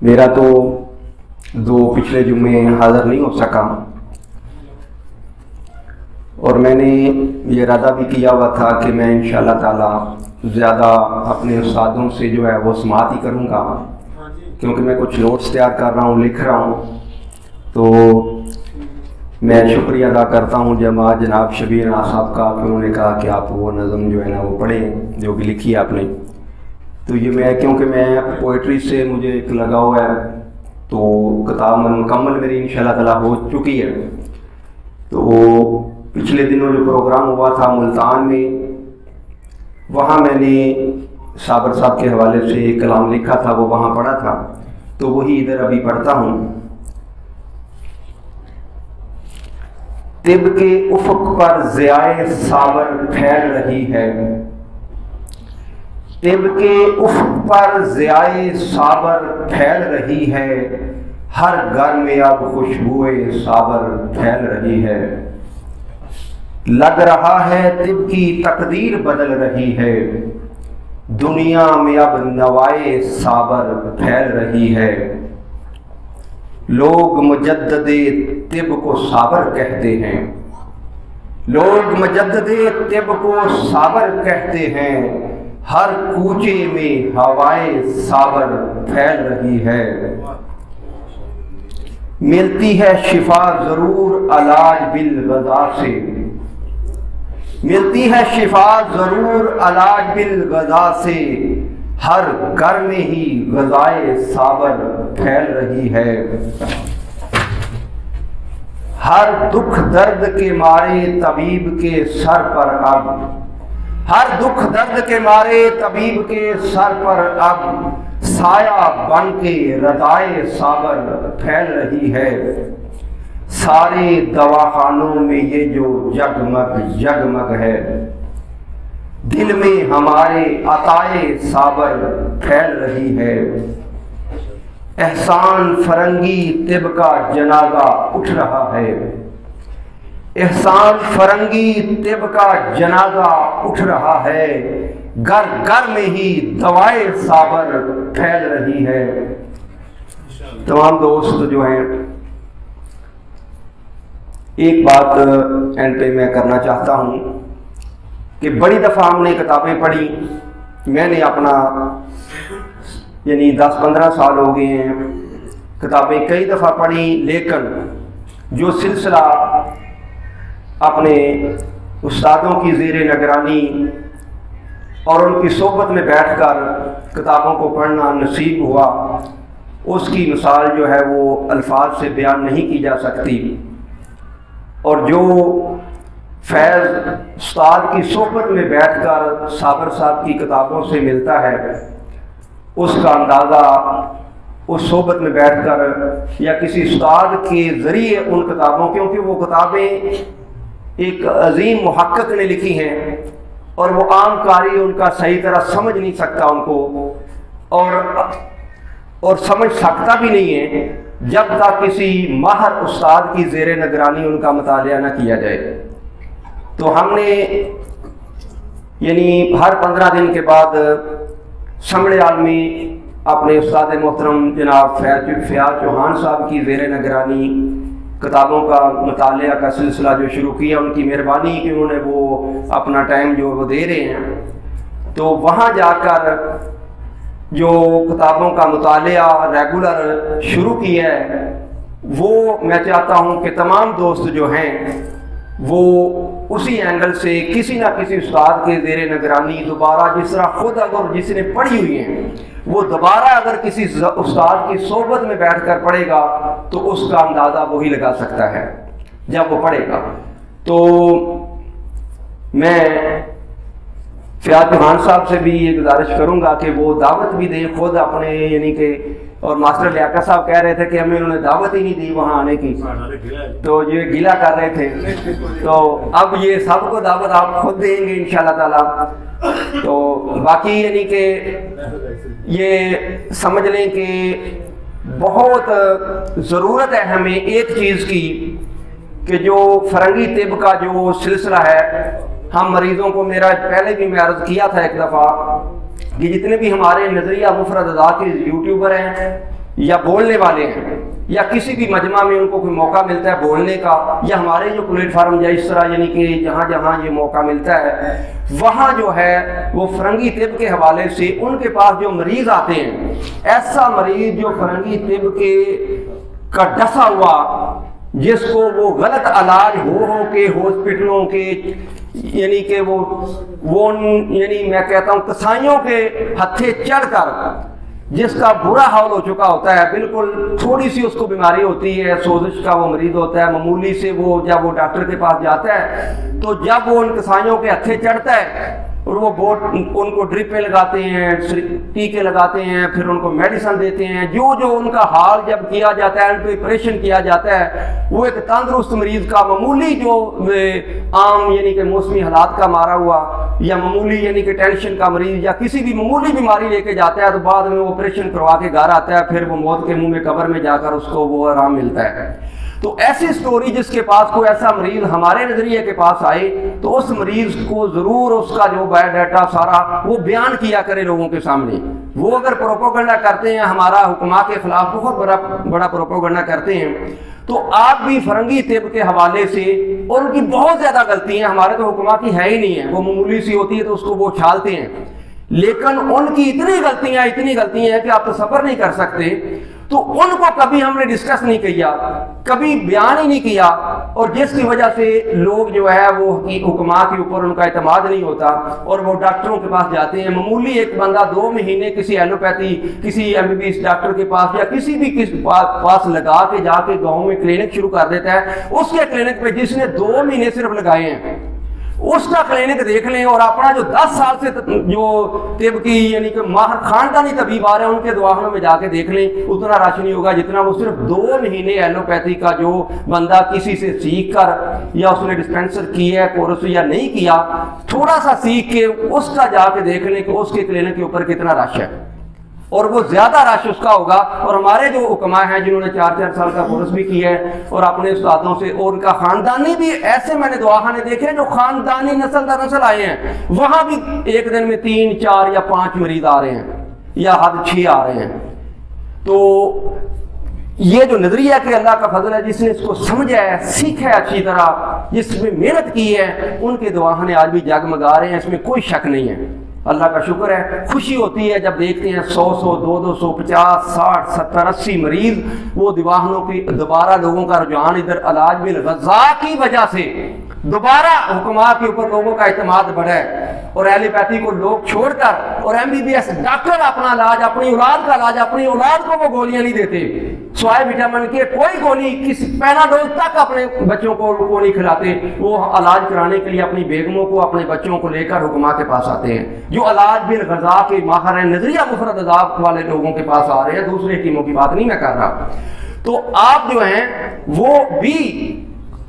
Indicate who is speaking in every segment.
Speaker 1: میرا تو دو پچھلے جمعے حاضر نہیں ہو سکا اور میں نے یہ ارادہ بھی کیا ہوا تھا کہ میں انشاءاللہ تعالی زیادہ اپنے استادوں سے جو ہے وہ سماعت ہی کروں گا، کیونکہ میں کچھ نوٹس تیار کر رہا ہوں، لکھ رہا ہوں۔ تو میں شکریہ ادا کرتا ہوں جناب شبیر صاحب کا کہ انہوں نے کہا کہ آپ وہ نظم جو ہے نا وہ پڑھیں جو کہ لکھی ہے آپ نے۔ تو یہ میں کیونکہ میں پوئٹری سے مجھے ایک لگاؤ ہے، تو کتاب مکمل میری انشاءاللہ تعالی ہو چکی ہے۔ تو پچھلے دنوں جو پروگرام ہوا تھا ملتان میں، وہاں میں نے صابر صاحب کے حوالے سے ایک کلام لکھا تھا، وہ وہاں پڑھا تھا، تو وہی ادھر ابھی پڑھتا ہوں۔ طب کے افق پر ضیائے صابر پھیل رہی ہے، طب کے افق پر ضیائے صابر پھیل رہی ہے، ہر گھر میں اب خوشبوئے صابر پھیل رہی ہے، لگ رہا ہے طب کی تقدیر بدل رہی ہے، دنیا میں اب نوائے صابر پھیل رہی ہے، لوگ مجدد طب کو صابر کہتے ہیں، لوگ مجدد طب کو صابر کہتے ہیں، ہر کوچے میں ہوائے صابر پھیل رہی ہے، ملتی ہے شفا ضرور علاج بالغذا سے، ملتی ہے شفا ضرور علاج بالغذا سے، ہر گھر میں ہی غذائے صابر پھیل رہی ہے، ہر دکھ درد کے مارے طبیب کے سر پر اب، ہر دکھ درد کے مارے طبیب کے سر پر اب، سایہ بن کے ردائے صابر پھیل رہی ہے، سارے دواخانوں میں یہ جو جگمگ جگمگ ہے، دل میں ہمارے عطائے صابر پھیل رہی ہے، احسان فرنگی طب کا جنازہ اٹھ رہا ہے، احسان فرنگی طب کا جنازہ اٹھ رہا ہے، گھر گھر میں ہی دوائے صابر پھیل رہی ہے۔ تمام دوست جو ہیں، ایک بات اینڈ پہ میں کرنا چاہتا ہوں کہ بڑی دفعہ ہم نے کتابیں پڑھی، میں نے اپنا یعنی 10-15 سال ہو گئے ہیں، کتابیں کئی دفعہ پڑھی، لیکن جو سلسلہ اپنے استادوں کی زیر نگرانی اور ان کی صحبت میں بیٹھ کر کتابوں کو پڑھنا نصیب ہوا، اس کی مثال جو ہے وہ الفاظ سے بیان نہیں کی جا سکتی، اور جو فیض استاد کی صحبت میں بیٹھ کر صابر صاحب کی کتابوں سے ملتا ہے، اس کا اندازہ اس صحبت میں بیٹھ کر یا کسی استاد کے ذریعے ان کتابوں، کیونکہ وہ کتابیں ایک عظیم محقق نے لکھی ہیں اور وہ عام قاری ان کا صحیح طرح سمجھ نہیں سکتا ان کو، اور سمجھ سکتا بھی نہیں ہے جب تک کسی ماہر استاد کی زیر نگرانی ان کا مطالعہ نہ کیا جائے۔ تو ہم نے یعنی ہر 15 دن کے بعد سمڑ عالمی اپنے استاد محترم جناب فیاض چوہان صاحب کی زیر نگرانی کتابوں کا مطالعہ کا سلسلہ جو شروع کیا، ان کی مہربانی کہ انہوں نے وہ اپنا ٹائم جو وہ دے رہے ہیں، تو وہاں جا کر جو کتابوں کا مطالعہ ریگولر شروع کیا ہے، وہ میں چاہتا ہوں کہ تمام دوست جو ہیں وہ اسی اینگل سے کسی نہ کسی استاد کے زیر نگرانی دوبارہ، جس طرح خود اگر جس نے پڑھی ہوئی ہیں وہ دوبارہ اگر کسی استاد کی صحبت میں بیٹھ کر پڑھے گا تو اس کا اندازہ وہی لگا سکتا ہے جب وہ پڑھے گا۔ تو میں فیاض چوہان صاحب سے بھی یہ گزارش کروں گا کہ وہ دعوت بھی دیں خود اپنے، یعنی کہ اور ماسٹر لیاقت صاحب کہہ رہے تھے کہ ہمیں انہوں نے دعوت ہی نہیں دی وہاں آنے کی، تو یہ گلہ کر رہے تھے، تو اب یہ سب کو دعوت آپ خود دیں گے انشاءاللہ تعالی۔ تو باقی یعنی کہ یہ سمجھ لیں کہ بہت ضرورت ہے ہمیں ایک چیز کی کہ جو فرنگی طب کا جو سلسلہ ہے، ہم مریضوں کو، میرا پہلے بھی میں عرض کیا تھا ایک دفعہ کہ جتنے بھی ہمارے نظریہ مفرد ذات کے یوٹیوبر ہیں یا بولنے والے ہیں یا کسی بھی مجمع میں ان کو کوئی موقع ملتا ہے بولنے کا یا ہمارے جو پلیٹ فارم یا اس طرح یعنی کہ جہاں جہاں یہ موقع ملتا ہے وہاں جو ہے وہ فرنگی طب کے حوالے سے ان کے پاس جو مریض آتے ہیں، ایسا مریض جو فرنگی طب کا ڈسا ہوا، جس کو وہ غلط علاج ہو کے ہاسپٹلوں کے یعنی کہ وہ یعنی میں کہتا ہوں کسائیوں کے ہتھے چڑھ کر جس کا برا حال ہو چکا ہوتا ہے، بالکل تھوڑی سی اس کو بیماری ہوتی ہے، سوزش کا وہ مریض ہوتا ہے، معمولی سے وہ جب وہ ڈاکٹر کے پاس جاتا ہے تو جب وہ ان کسائیوں کے ہتھے چڑھتا ہے اور وہ ان کو ڈرپیں لگاتے ہیں، ٹیکے لگاتے ہیں، پھر ان کو میڈیسن دیتے ہیں، جو ان کا حال جب کیا جاتا ہے، ان پہ آپریشن کیا جاتا ہے، وہ ایک تندرست مریض کا معمولی جو عام یعنی کہ موسمی حالات کا مارا ہوا یا معمولی یعنی کہ ٹینشن کا مریض یا کسی بھی معمولی بیماری لے کے جاتا ہے تو بعد میں وہ آپریشن کروا کے گھر آتا ہے، پھر وہ موت کے منہ میں قبر میں جا کر اس کو وہ آرام ملتا ہے۔ تو ایسی سٹوری جس کے پاس کوئی ایسا مریض ہمارے نظریے کے پاس آئے تو اس مریض کو ضرور اس کا جو بایو ڈیٹا سارا وہ بیان کیا کرے لوگوں کے سامنے۔ وہ اگر پروپیگنڈا کرتے ہیں، ہمارا حکما کے خلاف بہت بڑا پروپیگنڈا کرتے ہیں، تو آپ بھی فرنگی طب کے حوالے سے ان کی بہت زیادہ غلطی ہیں، ہمارے تو حکما کی ہے ہی نہیں ہے، وہ معمولی سی ہوتی ہے تو اس کو وہ چھالتے ہیں، لیکن ان کی اتنی غلطیاں ہیں کہ آپ تصور نہیں کر سکتے۔ تو ان کو کبھی ہم نے ڈسکس نہیں کیا، کبھی بیان ہی نہیں کیا، اور جس کی وجہ سے لوگ جو ہے وہ حکما کے اوپر ان کا اعتماد نہیں ہوتا اور وہ ڈاکٹروں کے پاس جاتے ہیں۔ معمولی ایک بندہ 2 مہینے کسی ایلوپیتھی کسی MBBS ڈاکٹر کے پاس یا کسی بھی پاس لگا کے جا کے گاؤں میں کلینک شروع کر دیتا ہے، اس کے کلینک پہ جس نے 2 مہینے صرف لگائے ہیں اس کا کلینک دیکھ لیں، اور اپنا جو 10 سال سے جو طب کی یعنی کہ ماہر خاندانی طبیب آ رہے ہیں ان کے دواخانوں میں جا کے دیکھ لیں، اتنا رش نہیں ہوگا جتنا وہ صرف 2 مہینے ایلوپیتھی کا جو بندہ کسی سے سیکھ کر یا اس نے ڈسپینسر کیا ہے کورس یا نہیں کیا، تھوڑا سا سیکھ کے اس کا جا کے دیکھ لیں کہ اس کے کلینک کے اوپر کتنا رش ہے، اور وہ زیادہ رش اس کا ہوگا۔ اور ہمارے جو حکما ہیں جنہوں نے 4 سال کا کورس بھی کیا ہے اور اپنے استادوں سے، اور ان کا خاندانی بھی ایسے میں نے دواخانے دیکھے جو خاندانی نسل در نسل آئے ہیں، وہاں بھی ایک دن میں 3 4 یا 5 مریض آ رہے ہیں یا حد 6 آ رہے ہیں۔ تو یہ جو نظریہ کہ اللہ کا فضل ہے، جس نے اس کو سمجھا ہے، سیکھا ہے اچھی طرح، جس میں محنت کی ہے، ان کے دواخانے آج بھی جگمگا رہے ہیں، اس میں کوئی شک نہیں ہے۔ اللہ کا شکر ہے، خوشی ہوتی ہے جب دیکھتے ہیں 100 200 50 60 70 80 مریض وہ دواخانوں کی دوبارہ لوگوں کا رجحان ادھر علاج بالغذا کی وجہ سے دوبارہ حکما کے اوپر لوگوں کا اعتماد بڑھا ہے، اور ایلوپیتھی کو لوگ چھوڑ کر اور MBBS ڈاکٹر اپنا علاج، اپنی اولاد کا علاج، اپنی اولاد کو وہ گولیاں نہیں دیتے سوائے وٹامن کے، کوئی گولی کسی پیناڈول تک اپنے بچوں کو نہیں کھلاتے، وہ علاج کرانے کے لیے اپنی بیگموں کو اپنے بچوں کو لے کر حکما کے پاس آتے ہیں، جو علاج بالغذا کے ماہر ہیں، نظریہ مفرد عذاب والے لوگوں کے پاس آ رہے ہیں، دوسرے ٹیموں کی بات نہیں میں کر رہا۔ تو آپ جو ہیں وہ بھی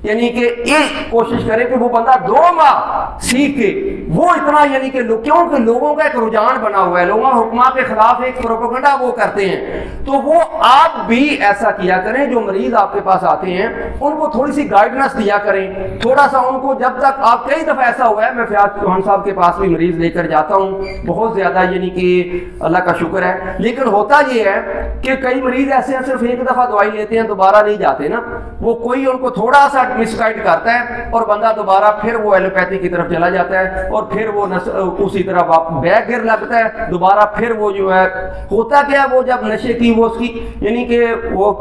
Speaker 1: یعنی کہ ایک کوشش کریں کہ وہ بندہ 2 ماہ سیکھ کے وہ اتنا یعنی کہ کیونکہ لوگوں کا ایک رجحان بنا ہوا ہے، لوگوں حکما کے خلاف ایک پروپیگنڈا وہ کرتے ہیں، تو وہ آپ بھی ایسا کیا کریں، جو مریض آپ کے پاس آتے ہیں ان کو تھوڑی سی گائیڈنس دیا کریں، تھوڑا سا ان کو، جب تک آپ کئی دفعہ ایسا ہوا ہے، میں فیاض چوہان صاحب کے پاس بھی مریض لے کر جاتا ہوں بہت زیادہ، یعنی کہ اللہ کا شکر ہے، لیکن ہوتا یہ ہے کہ کئی مریض ایسے ہیں صرف ایک دفعہ دوائی لیتے ہیں دوبارہ نہیں جاتے نا، وہ کوئی ان کو تھوڑا سا مس گائیڈ کرتا ہے اور بندہ دوبارہ پھر وہ ایلوپیتھی کی طرف چلا جاتا ہے، اور پھر وہ اسی طرح بیک گر لگتا ہے دوبارہ، پھر وہ جو ہے ہوتا کیا، وہ جب نشے کی وہ اس کی یعنی کہ وہ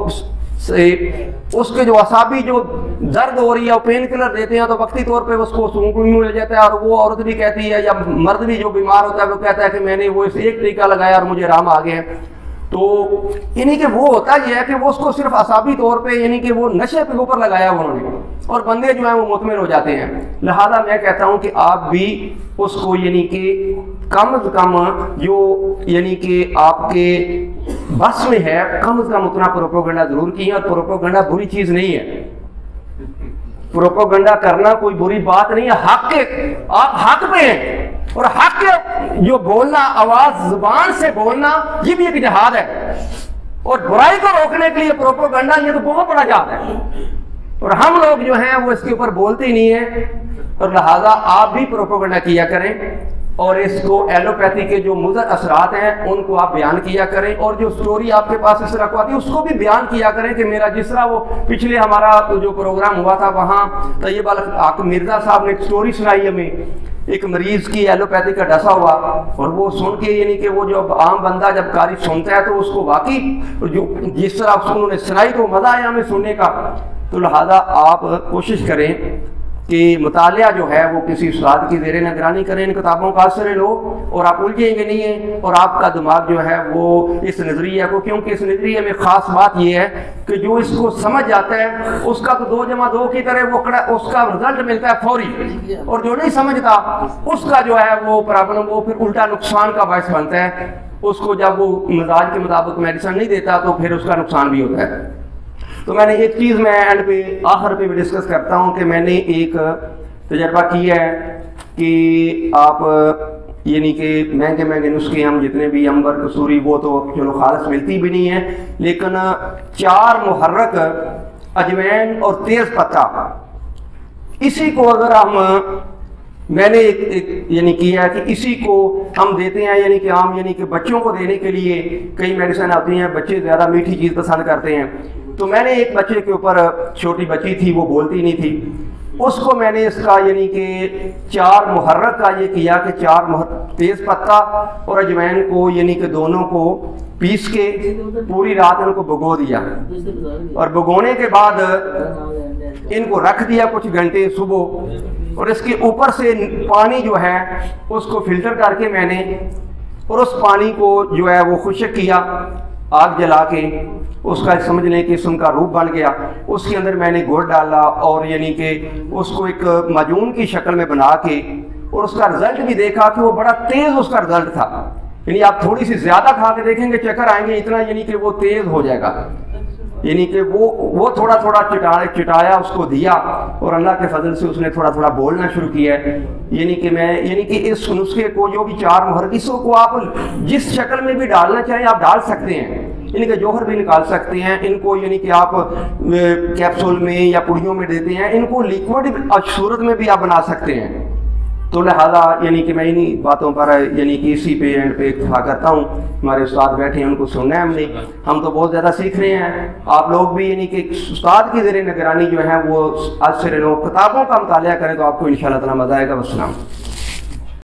Speaker 1: اس کے جو اعصابی جو درد ہو رہی ہے وہ پین کلر دیتے ہیں تو وقتی طور پہ اس کو سونکنے مل جاتا ہے، اور وہ عورت بھی کہتی ہے یا مرد بھی جو بیمار ہوتا ہے وہ کہتا ہے کہ میں نے وہ ایک ٹیکہ لگایا اور مجھے آرام آ گیا۔ تو یعنی کہ وہ ہوتا یہ ہے کہ وہ اس کو صرف اعصابی طور پہ یعنی کہ وہ نشے کے اوپر لگایا انہوں نے، اور بندے جو ہیں وہ مطمئن ہو جاتے ہیں۔ لہذا میں کہتا ہوں کہ آپ بھی اس کو یعنی کہ کم از کم جو یعنی کہ آپ کے بس میں ہے، کم از کم اتنا پروپیگنڈا ضرور کیے، اور پروپیگنڈا بری چیز نہیں ہے، پروپیگنڈا کرنا کوئی بری بات نہیں ہے، حق کے آپ حق پہ ہیں، اور حق جو بولنا، آواز زبان سے بولنا، یہ بھی ایک جہاد ہے، اور برائی کو روکنے کے لیے پروپیگنڈا یہ تو بہت بڑا جہاد ہے، اور ہم لوگ جو ہیں وہ اس کے اوپر بولتے ہی نہیں ہیں، اور لہذا آپ بھی پروپیگنڈا کیا کریں، اور اس کو ایلوپیتھی کے جو مضر اثرات ہیں ان کو آپ بیان کیا کریں، اور جو سٹوری آپ کے پاس اس طرح کو آتی ہے اس کو بھی بیان کیا کریں کہ میرا جس طرح وہ پچھلے ہمارا جو پروگرام ہوا تھا وہاں طیب الحق مرزا صاحب نے ایک سٹوری سنائی ہمیں، ایک مریض کی ایلوپیتھی کا ڈسا ہوا، اور وہ سن کے یعنی کہ وہ جو عام بندہ جب قاری سنتا ہے تو اس کو واقعی جو جس طرح انہوں نے سنائی تو مزہ آیا ہمیں سننے کا۔ تو لہٰذا آپ کوشش کریں کہ مطالعہ جو ہے وہ کسی استاد کی زیر نگرانی کریں، ان کتابوں کا اثر لو، اور آپ الجھیں گے نہیں ہیں، اور آپ کا دماغ جو ہے وہ اس نظریہ کو، کیونکہ اس نظریے میں خاص بات یہ ہے کہ جو اس کو سمجھ جاتا ہے اس کا تو 2 + 2 کی طرح وہ اس کا رزلٹ ملتا ہے فوری، اور جو نہیں سمجھتا اس کا جو ہے وہ پرابلم وہ پھر الٹا نقصان کا باعث بنتا ہے، اس کو جب وہ مزاج کے مطابق میڈیسن نہیں دیتا تو پھر اس کا نقصان بھی ہوتا ہے۔ تو میں نے ایک چیز میں اینڈ پہ آخر پہ بھی ڈسکس کرتا ہوں کہ میں نے ایک تجربہ کیا ہے کہ آپ یعنی کہ مہنگے نسخے ہم جتنے بھی امبر کسوری وہ تو چلو خالص ملتی بھی نہیں ہے، لیکن 4 محرک اجوین اور تیز پتہ، اسی کو اگر ہم میں نے یعنی کیا کہ اسی کو ہم دیتے ہیں، یعنی کہ عام یعنی کہ بچوں کو دینے کے لیے کئی میڈیسن آتی ہیں، بچے زیادہ میٹھی چیز پسند کرتے ہیں، تو میں نے ایک بچے کے اوپر، چھوٹی بچی تھی وہ بولتی نہیں تھی، اس کو میں نے اس کا یعنی کہ 4 محرک کا یہ کیا کہ 4 تیز پتہ اور اجوین کو یعنی کہ دونوں کو پیس کے پوری رات ان کو بھگو دیا، اور بھگونے کے بعد ان کو رکھ دیا کچھ گھنٹے صبح، اور اس کے اوپر سے پانی جو ہے اس کو فلٹر کر کے میں نے، اور اس پانی کو جو ہے وہ خشک کیا آگ جلا کے، اس کا سمجھ لیں کہ قسم کا روپ بن گیا، اس کے اندر میں نے گڑ ڈالا اور یعنی کہ اس کو ایک معجون کی شکل میں بنا کے، اور اس کا رزلٹ بھی دیکھا کہ وہ بڑا تیز اس کا رزلٹ تھا، یعنی آپ تھوڑی سی زیادہ کھا کے دیکھیں گے چکر آئیں گے اتنا، یعنی کہ وہ تیز ہو جائے گا، یعنی کہ وہ تھوڑا تھوڑا چٹایا اس کو دیا، اور اللہ کے فضل سے اس نے تھوڑا تھوڑا بولنا شروع کیا ہے، یعنی کہ اس نسخے کو جو بھی 4 محرک اس کو آپ جس شکل میں بھی ڈالنا چاہیں آپ ڈال سکتے ہیں، یعنی کہ جوہر بھی نکال سکتے ہیں ان کو، یعنی کہ آپ کیپسول میں یا پڑیوں میں دیتے ہیں، ان کو لیکوڈ صورت میں بھی آپ بنا سکتے ہیں۔ تو لہٰذا یعنی کہ میں انہی باتوں پر یعنی کہ اسی پہ اینڈ پہ اکتفا کرتا ہوں، ہمارے استاد بیٹھے ہیں ان کو سننا ہے ہم تو بہت زیادہ سیکھ رہے ہیں، آپ لوگ بھی یعنی کہ استاد کی زیر نگرانی جو ہے وہ آج سے لوگ کتابوں کا مطالعہ کریں تو آپ کو انشاءاللہ تعالیٰ مزہ آئے گا۔ والسلام۔